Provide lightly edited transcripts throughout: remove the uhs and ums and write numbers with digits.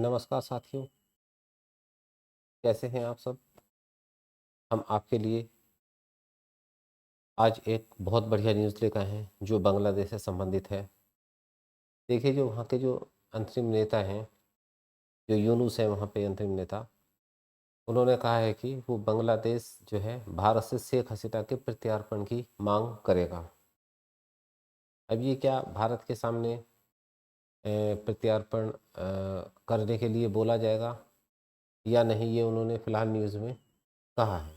नमस्कार साथियों, कैसे हैं आप सब। हम आपके लिए आज एक बहुत बढ़िया न्यूज़ लेकर आए हैं जो बांग्लादेश से संबंधित है। देखिए, जो वहाँ के जो अंतरिम नेता हैं, जो यूनुस है वहाँ पे अंतरिम नेता, उन्होंने कहा है कि वो बांग्लादेश जो है भारत से शेख हसीना के प्रत्यार्पण की मांग करेगा। अब ये क्या भारत के सामने प्रत्यार्पण करने के लिए बोला जाएगा या नहीं, ये उन्होंने फिलहाल न्यूज़ में कहा है।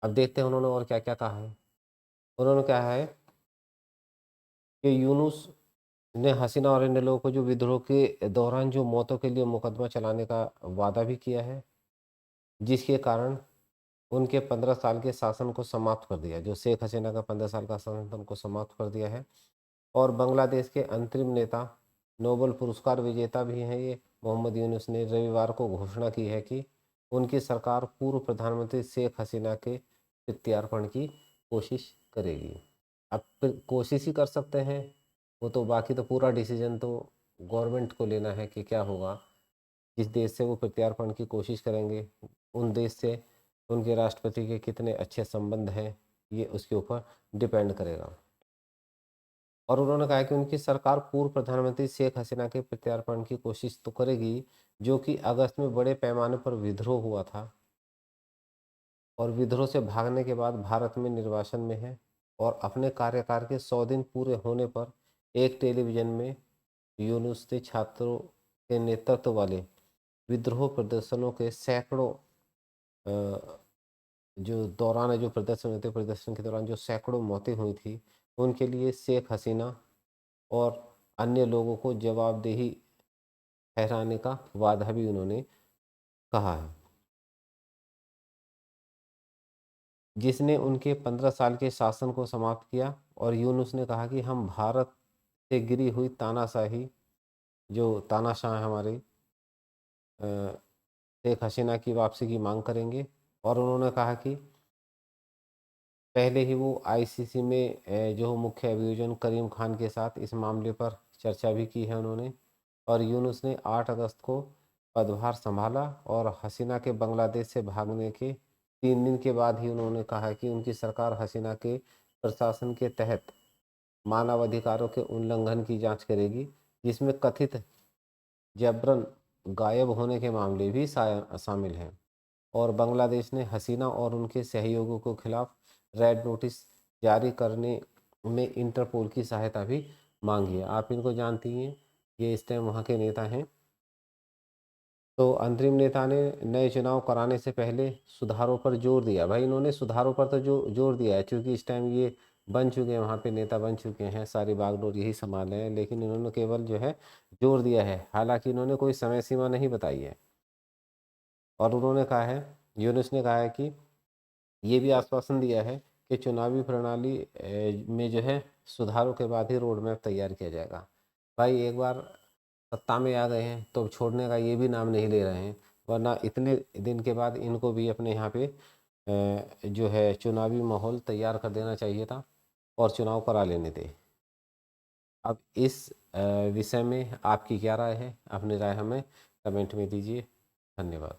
अब देखते हैं उन्होंने और क्या क्या कहा है। उन्होंने कहा है कि यूनुस ने हसीना और अन्य लोगों को जो विद्रोह के दौरान जो मौतों के लिए मुकदमा चलाने का वादा भी किया है, जिसके कारण उनके 15 साल के शासन को समाप्त कर दिया। जो शेख हसीना का 15 साल का शासन था, उनको समाप्त कर दिया है। और बांग्लादेश के अंतरिम नेता, नोबेल पुरस्कार विजेता भी हैं ये मोहम्मद यूनुस ने रविवार को घोषणा की है कि उनकी सरकार पूर्व प्रधानमंत्री शेख हसीना के प्रत्यार्पण की कोशिश करेगी। अब फिर कोशिश ही कर सकते हैं वो, तो बाकी तो पूरा डिसीजन तो गवर्नमेंट को लेना है कि क्या होगा। जिस देश से वो प्रत्यार्पण की कोशिश करेंगे, उन देश से उनके राष्ट्रपति के कितने अच्छे संबंध हैं, ये उसके ऊपर डिपेंड करेगा। और उन्होंने कहा कि उनकी सरकार पूर्व प्रधानमंत्री शेख हसीना के प्रत्यार्पण की कोशिश तो करेगी, जो कि अगस्त में बड़े पैमाने पर विद्रोह हुआ था और विद्रोह से भागने के बाद भारत में निर्वासन में है। और अपने कार्यकाल के 100 दिन पूरे होने पर एक टेलीविजन में यूनुस ने छात्रों के नेतृत्व वाले विद्रोह प्रदर्शनों के सैकड़ों जो दौरान है, जो प्रदर्शन हुए थे, प्रदर्शन के दौरान जो सैकड़ों मौतें हुई थी, उनके लिए शेख हसीना और अन्य लोगों को जवाबदेही ठहराने का वादा भी उन्होंने कहा है, जिसने उनके 15 साल के शासन को समाप्त किया। और यूनुस ने कहा कि हम भारत से गिरी हुई तानाशाही, जो तानाशाह है हमारे, शेख हसीना की वापसी की मांग करेंगे। और उन्होंने कहा कि पहले ही वो आईसीसी में जो मुख्य अभियोजन करीम खान के साथ इस मामले पर चर्चा भी की है उन्होंने। और यूनुस ने 8 अगस्त को पदभार संभाला और हसीना के बांग्लादेश से भागने के 3 दिन के बाद ही उन्होंने कहा कि उनकी सरकार हसीना के प्रशासन के तहत मानवाधिकारों के उल्लंघन की जांच करेगी, जिसमें कथित जबरन गायब होने के मामले भी शामिल हैं। और बांग्लादेश ने हसीना और उनके सहयोगियों के खिलाफ रेड नोटिस जारी करने में इंटरपोल की सहायता भी मांगी है। आप इनको जानती हैं, ये इस टाइम वहाँ के नेता हैं। तो अंतरिम नेता ने नए चुनाव कराने से पहले सुधारों पर जोर दिया। भाई, इन्होंने सुधारों पर तो जोर दिया है, क्योंकि इस टाइम ये बन चुके हैं, वहाँ पे नेता बन चुके हैं, सारी बागडोर यही संभाल रहे हैं। लेकिन इन्होंने केवल जो है जोर दिया है, हालांकि इन्होंने कोई समय सीमा नहीं बताई है। और उन्होंने कहा है, यूनुस ने कहा है कि ये भी आश्वासन दिया है कि चुनावी प्रणाली में जो है सुधारों के बाद ही रोड मैप तैयार किया जाएगा। भाई, एक बार सत्ता में आ गए हैं तो छोड़ने का ये भी नाम नहीं ले रहे हैं, वरना इतने दिन के बाद इनको भी अपने यहाँ पे जो है चुनावी माहौल तैयार कर देना चाहिए था और चुनाव करा लेने थे। अब इस विषय में आपकी क्या राय है? अपनी राय हमें कमेंट में दीजिए। धन्यवाद।